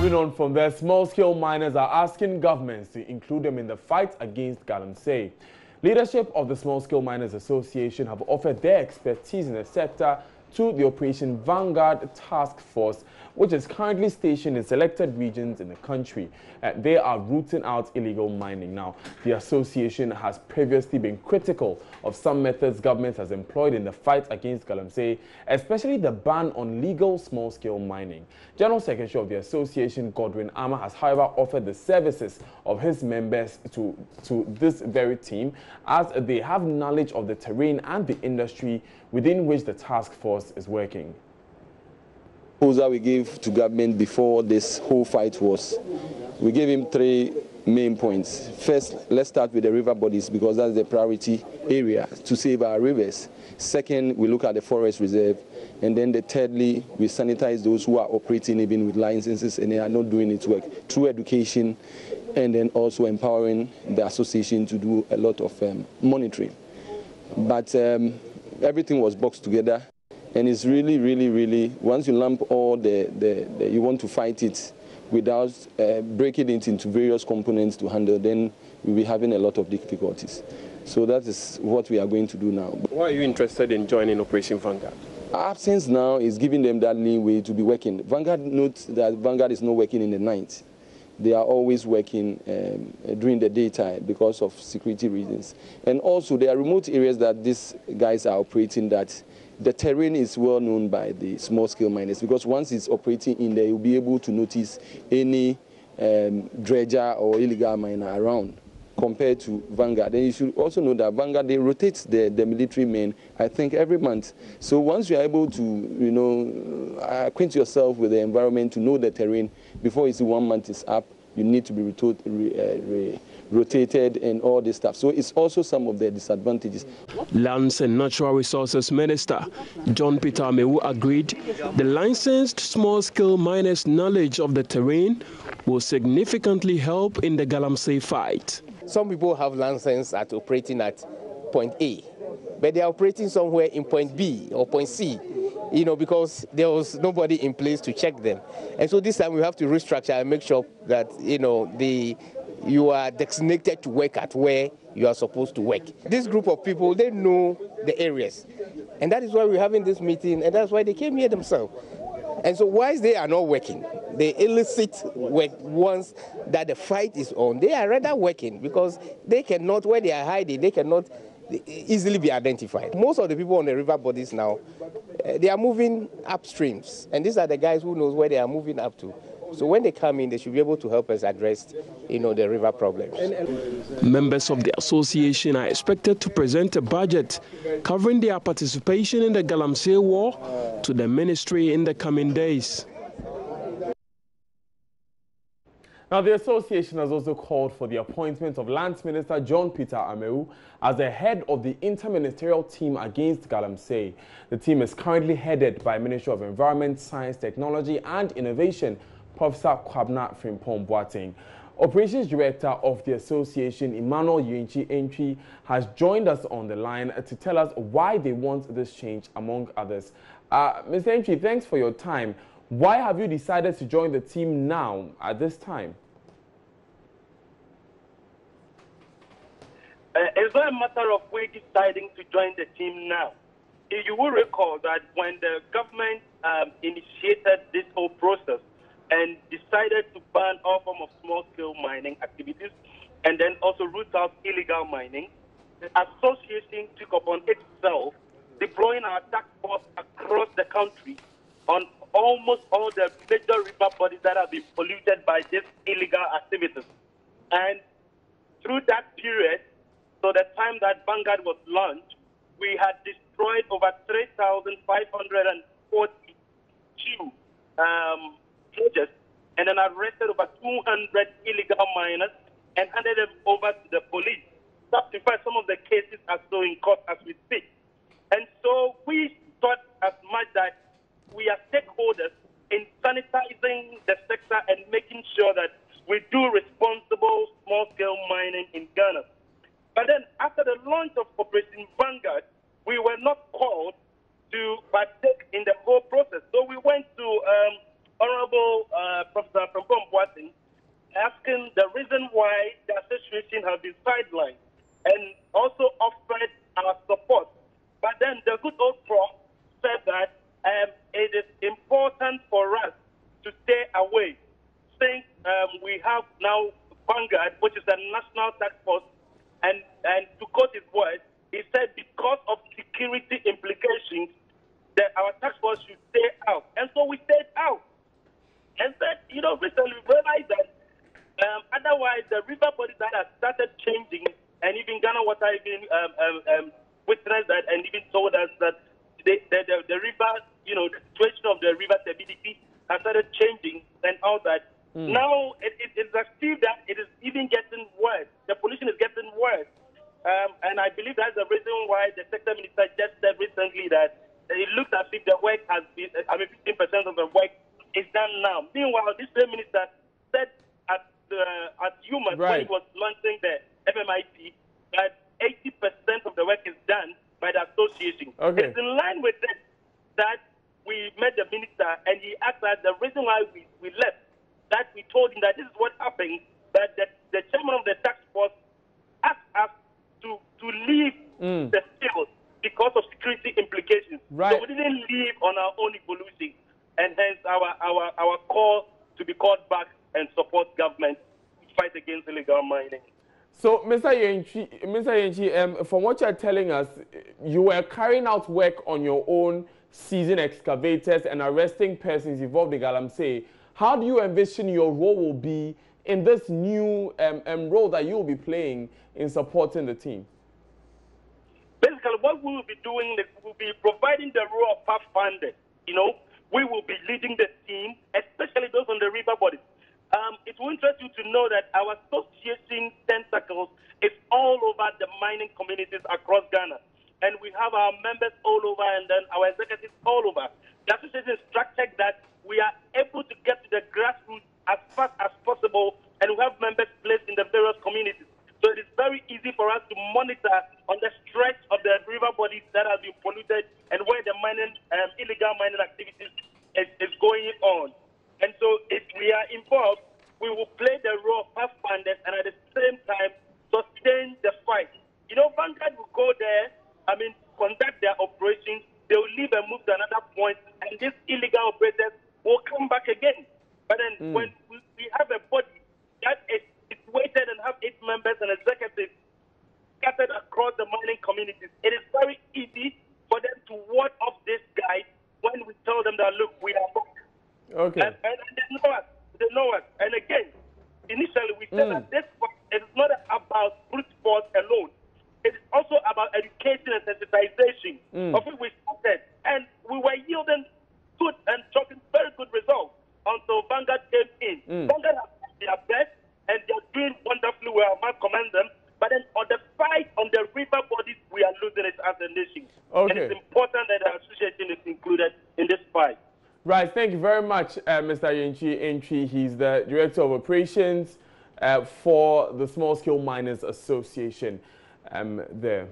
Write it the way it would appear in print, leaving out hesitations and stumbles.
Moving on from there, small-scale miners are asking governments to include them in the fight against Galamsey. Leadership of the Small-Scale Miners Association have offered their expertise in the sector to the Operation Vanguard task force, which is currently stationed in selected regions in the country. They are rooting out illegal mining. Now, the association has previously been critical of some methods government has employed in the fight against Galamsey, especially the ban on legal small-scale mining. General Secretary of the association, Godwin Ama, has however offered the services of his members to this very team, as they have knowledge of the terrain and the industry within which the task force is working. Proposal we gave to government before this whole fight was, we gave him 3 main points. First, let's start with the river bodies, because that's the priority area to save our rivers. Second, we look at the forest reserve. And then thirdly, we sanitize those who are operating even with licenses and they are not doing its work through education, and then also empowering the association to do a lot of monitoring. But everything was boxed together. And it's really, once you lump all you want to fight it without breaking it into various components to handle, then we'll be having a lot of difficulties. So that is what we are going to do now. Why are you interested in joining Operation Vanguard? Our absence now is giving them that leeway to be working. Vanguard notes that Vanguard is not working in the night. They are always working during the daytime because of security reasons. And also there are remote areas that these guys are operating that the terrain is well known by the small-scale miners, because once it's operating in there, you'll be able to notice any dredger or illegal miner around compared to Vanguard. And you should also know that Vanguard, they rotate the military men, I think, every month. So once you're able to, acquaint yourself with the environment, to know the terrain, before you see 1 month is up, you need to be rotated and all this stuff. So it's also some of the disadvantages. Lands and Natural Resources Minister John Peter Amewu agreed the licensed small-scale miners' knowledge of the terrain will significantly help in the Galamsey fight. Some people have license at operating at point A, but they are operating somewhere in point B or point C, because there was nobody in place to check them. And so this time we have to restructure and make sure that, you are designated to work at where you are supposed to work. This group of people, they know the areas. And that is why we're having this meeting, and that's why they came here themselves. And so whilst they are not working, the illicit work, ones that the fight is on, they are rather working, because they cannot, where they are hiding, they cannot easily be identified. Most of the people on the river bodies now, they are moving upstreams, and these are the guys who knows where they are moving up to. So when they come in, they should be able to help us address, the river problems. Members of the association are expected to present a budget covering their participation in the Galamsey war to the ministry in the coming days. Now, the association has also called for the appointment of Lands Minister John Peter Amewu as the head of the interministerial team against Galamsey. The team is currently headed by Minister of Environment, Science, Technology and Innovation, Professor Kwabna Frimpong Boateng. Operations Director of the association, Emmanuel Yunchi Entry, has joined us on the line to tell us why they want this change, among others. Mr. Entry, thanks for your time. Why have you decided to join the team now, at this time? It's not a matter of we deciding to join the team now. You will recall that when the government initiated this whole process and decided to ban all form of small-scale mining activities and then also root out illegal mining, the association took upon itself deploying our task force across the country on almost all the major river bodies that have been polluted by these illegal activities. And through that period, so the time that Vanguard was launched, we had destroyed over 3,542 projects and then arrested over 200 illegal miners and handed them over to the police. In fact, some of the cases are still in court as we speak. And so we thought as much that we are stakeholders in sanitizing the sector and making sure that we do responsible small-scale mining in Ghana. But then after the launch of Operation Vanguard, we were not called to partake in the whole process. So we went to Honorable Professor Frempong Boateng, asking the reason why the association has been sidelined and also offered our support. But then the good old prof said that it is important for us to stay away, since we have now Vanguard, which is a national task force, and to quote his words, he said because of security implications, that our task force should stay out. And so we stayed out. And then, recently we realized that otherwise the river bodies that have started changing, and even Ghana Water even witnessed that and even told us that the river, the situation of the river stability has started changing and all that. Now it's a feel that it is even getting worse. The pollution is getting worse. And I believe that's the reason why the sector minister just said recently that it looks as if the work has been, 15% of the work is done now. Meanwhile, this same minister said at Human when he was launching the FMIP that 80% of the work is done by the association. Okay. It's in line with this that we met the minister and he asked us the reason why we left, that we told him that this is what happened, that the chairman of the task force asked us to leave the field because of security implications. Right. So we didn't leave on our own evolution, and hence our call to be called back and support government to fight against illegal mining. So, Mr. Yenchi, from what you're telling us, you were carrying out work on your own, seizing excavators and arresting persons involved in Galamsey. How do you envision your role will be in this new role that you will be playing in supporting the team? Basically, what we will be doing is we will be providing the role of pathfinder. We will be leading the team, especially those on the river bodies. It will interest you to know that our association tentacles is all over the mining communities across Ghana. And we have our members all over and then our executives all over. The association is structured that we are able to get to the grassroots as fast as possible, and we have members placed in the various communities. So it is very easy for us to monitor on the stretch of the river bodies that have been polluted and where the mining, illegal mining activities is going on. And so if we are involved, we will play the role of pathfinders and at the same time sustain the fight. Vanguard will go there, conduct their operations, they will leave and move to another point, and these illegal operators will come back again. But then when we have a body that is situated and have 8 members and executives scattered across the mining communities, it is very easy for them to ward off this guy when we tell them that, look, we are back. Okay. And they know us. And again, initially we said that this fight is not about brute force alone. It is also about education and sensitization, of which we started. And we were yielding good and talking very good results until Vanguard came in. Vanguard has done their best, and they're doing wonderfully well. I must commend them. But then on the fight on the river bodies, we are losing it as a nation. Okay. And it's important that the association is included in this fight. Right. Thank you very much, Mr. Yenchi. He's the Director of Operations for the Small Scale Miners Association there.